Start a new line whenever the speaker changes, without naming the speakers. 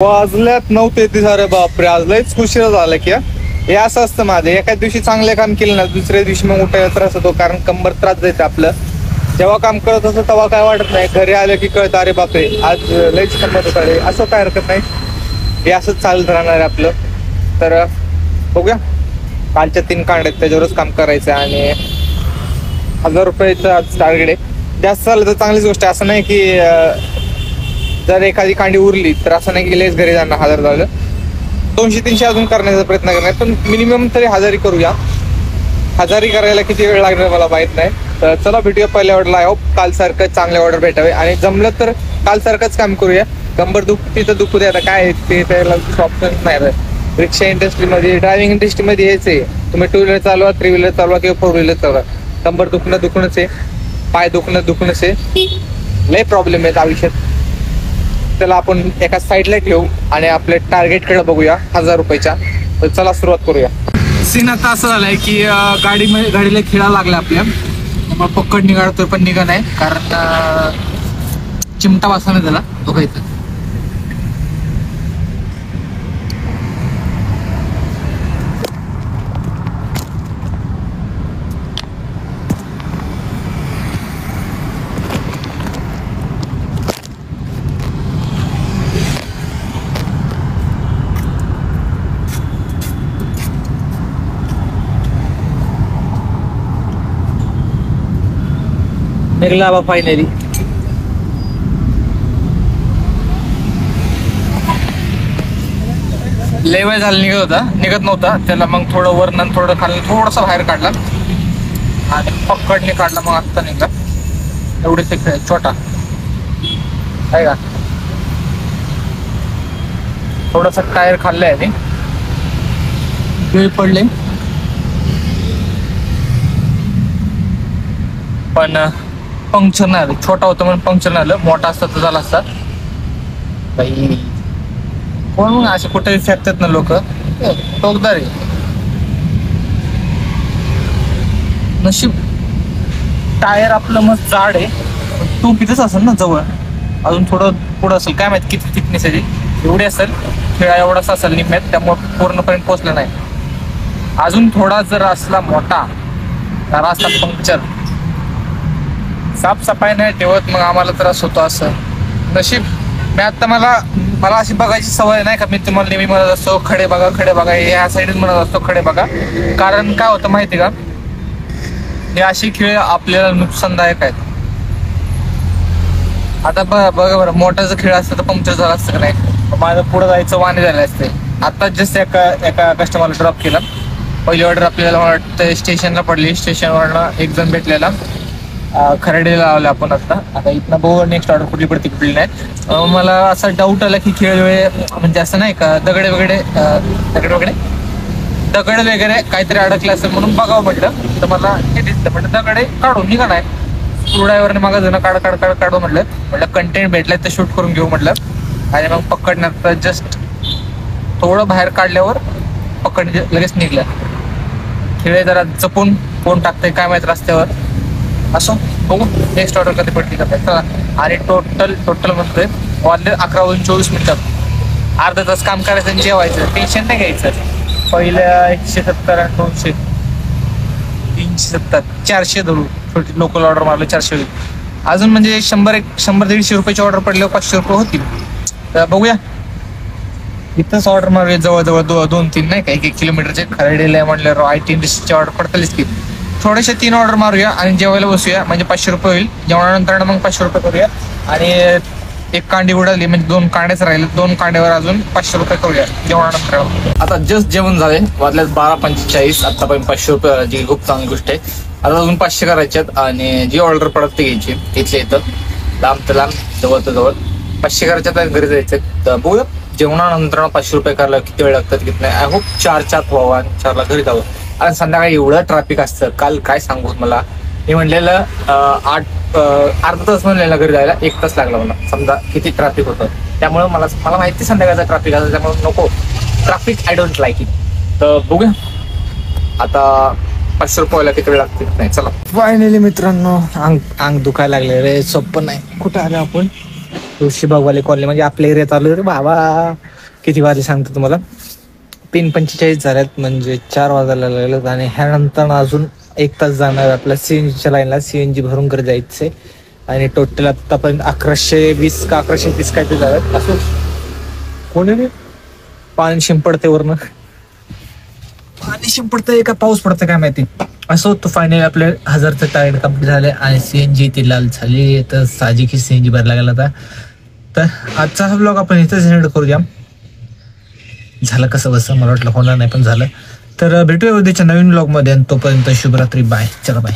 वाजल्यात 9:33. अरे बापरे, आज लयच उशिरा झाला की. हे असं असतं माझं, एकाच दिवशी चांगले काम केलं ना दुसऱ्या दिवशी मग उठायला त्रास होतो, कारण कंबर त्रास जायचं आपलं. जेव्हा काम करत असतो तेव्हा काय वाटत नाही, घरी आलं की कळतं अरे बापरे आज लयच कंबर दुखायला. असं काय हरकत नाही, हे असंच चालत राहणार आहे आपलं. तर बघूया, कालच्या 3 कांड्या आहेत त्याच्यावरच काम करायचं आणि 1000 रुपयाचं आज टार्गेट आहे. जास्त झालं तर चांगलीच गोष्ट आहे, असं नाही की जर एखादी कांडी उरली तर असं नाही की लेस घरी जाणार 1000 झालं. 200-300 अजून करण्याचा प्रयत्न करणार, पण मिनिमम तरी 1000 करूया. 1000 करायला किती वेळ लागणार मला माहित नाही. तर चला भेटूया पहिल्या ऑर्डरला. होप कालसारखं चांगले ऑर्डर भेटावे आणि जमलं तर कालसारखंच काम करूया. कंबर दुखती तर दुखू दे, आता काय ते त्याला ऑप्शन नाही. रिक्षा इंडस्ट्रीमध्ये, ड्रायव्हिंग इंडस्ट्रीमध्ये हेच आहे, तुम्ही 2 व्हीलर चालवा, 3 व्हीलर चालवा किंवा 4 व्हीलर चालवा, कंबर दुखणं दुखणंच आहे, पाय दुखणंच आहे. लय प्रॉब्लेम आहेत आयुष्यात. त्याला आपण एका साईडला ठेवू आणि आपल्या टार्गेटकडे बघूया 1000 रुपयाच्या. तर चला सुरुवात करूया. सीन आता असं झालंय की गाडीला खिळा लागला आपल्या, मग पक्कड निघाडतोय पण निघा नाही, कारण चिमटा वाचला त्याला बघायचं. निघला बा फायनली. लय वेळ झाला निघत नव्हता त्याला, मग थोडं वरनं थोडं खाल्लं, थोडंसं बाहेर काढला आणि पक्कडने काढला, मग आत्ता निघला. एवढे ते छोटा आहे का, थोडस टायर खाल्लंय आणि वेळ पडले, पण पंक्चर नाही आलं. छोटा होता म्हणून पंक्चर नाही आलं, मोठा असता तर झाला असता. बाई कोण मग असे कुठेही फेकतात ना लोक, टोकदार आहे. नशीब टायर आपलं मस्त जाड आहे, तू कितीच असेल ना जवळ, अजून थोडं पुढं असेल, काय माहिती किती थिकनेस आहे, एवढी असेल, खेळा एवढाच असेल निम्म्यात, त्यामुळे पूर्णपर्यंत पोचलं नाही. अजून थोडा जर असला मोठा तर असला पंक्चर. साफसफाई नाही ठेवत मग आम्हाला त्रास होतो. असं नशीब. मी आता मला अशी बघायची सवय नाही का, मी तुम्हाला नेहमी म्हणत असतो खडे बघा, ह्या साईडच म्हणत असतो खडे बघा. कारण काय होतं माहिती का, हे अशी खेळ आपल्याला नुकसानदायक आहेत. आता बघा बरं, मोठा जर खेळ असतं तर पंक्चर झाला असतं का नाही, माझं पुढे जायचं वाणे झाले असते. आता जस्ट एका कस्टमरला ड्रॉप केला. पहिली ऑर्डर आपल्याला वाटतं स्टेशनला पडली, स्टेशनवरनं एक जण भेटलेला, खराडीला लावलं आपण. आता इथनं बघू नेक्स्ट ऑर्डर कुठली पडली नाही. मला असा डाऊट आला की खेळ म्हणजे असं नाही का दगड वगैरे काहीतरी अडकलं असेल म्हणून बघावं म्हटलं. तर मला हे दिसतं म्हटलं दगडे काढून निघा नाही, स्क्रू ड्रायव्हरने मागं जण काढू म्हटलं कंटेंट भेटलाय तर शूट करून घेऊ म्हटलं. आणि मग पकडण्यात जस्ट थोडं बाहेर काढल्यावर पकड लगेच निघलं. खेळ जरा जपून कोण टाकतंय काय माहित रस्त्यावर. असो बघू नेक्स्ट ऑर्डर कधी पडली का. आणि टोटल म्हणतोय वाजले 11 वाजून 24 मिनिटात. अर्धा तास काम करायचं आणि जेवायचं, टेन्शन नाही घ्यायचं. पहिल्या 170 आणि 200 370 400 धरू, छोटी लोकल ऑर्डर मारलं 400 होईल. अजून म्हणजे 100-150 रुपयाची ऑर्डर पडल्यावर 500 रुपये होतील. तर बघूया इथंच ऑर्डर मारूया, जवळजवळ 2-3 नाही का, 1-1 किलोमीटरचे. खरेडीला म्हणल्यावर IT इंडस्ट्रीची ऑर्डर पडतालीच की. थोडेसे 3 ऑर्डर मारूया आणि जेवायला बसूया, म्हणजे 500 रुपये होईल. जेवणानंतर मग 500 रुपये करूया. आणि एक कांडी उडाली म्हणजे 2 कांड्याच राहिले, 2 कांड्यावर अजून 500 रुपये करूया जेवणानंतर. आता जस्ट जेवण झाले, वाजल्यात 12:45. आतापर्यंत 500 रुपये, जी खूप चांगली गोष्ट आहे. आता अजून 500 करायच्यात आणि जी ऑर्डर पडत ते घ्यायची. इथल्या इथं लांब तर लांब, जवळ तर जवळ 500 करायच्यात आणि घरी जायचं. तर बघूया जेवणानंतर 500 रुपये करायला किती वेळ लागतात किती नाही. आय होप 4च्या व्हावं आणि 4ला घरी जावं. आणि संध्याकाळी एवढं ट्रॅफिक असतं, काल काय सांगू मला. मी म्हणलेलं 8 अर्धा तास म्हणलेला घरी जायला, 1 तास लागला मला. समजा किती ट्रॅफिक होतं, त्यामुळे मला माहिती संध्याकाळचा ट्रॅफिक असतं, त्यामुळे नको traffic, I don't like it. तर बघूया आता 500 रुपयाला किती वेळ लागते नाही. चला फायनली मित्रांनो, अंग दुखायला लागले रे, सोपं नाही. कुठं आलं आपण, तुळशीबागवाले कॉलनी म्हणजे आपल्या एरियात आलो रे बाबा. किती वाजले सांगतो तुम्हाला, 3:45 झाल्यात, म्हणजे 4 वाजायला लागलेत. आणि ह्यानंतर अजून 1 तास जाणार आपल्या CNGच्या लाईनला. CNG भरून घरी जायचंय. आणि टोटल आतापर्यंत 1120 का 1130 काय ते झालं. असं कोणी पाणी शिंपडते वरनं, पाणी शिंपडतंय का पाऊस पडतंय काय माहिती. असं होतं. फायनली आपले 1000चं टार्गेट कम्प्लीट झाले आणि CNG ती लाल झाली. तर साहजिक CNG भरला गेला होता. तर आजचा हा ब्लॉग आपण इथंच एंड करूया. झालं कसं बसं, मला वाटलं होणार नाही पण झालं. तर भेटूया उद्याच्या नवीन ब्लॉग मध्ये. तोपर्यंत शुभरात्री, बाय. चला बाय.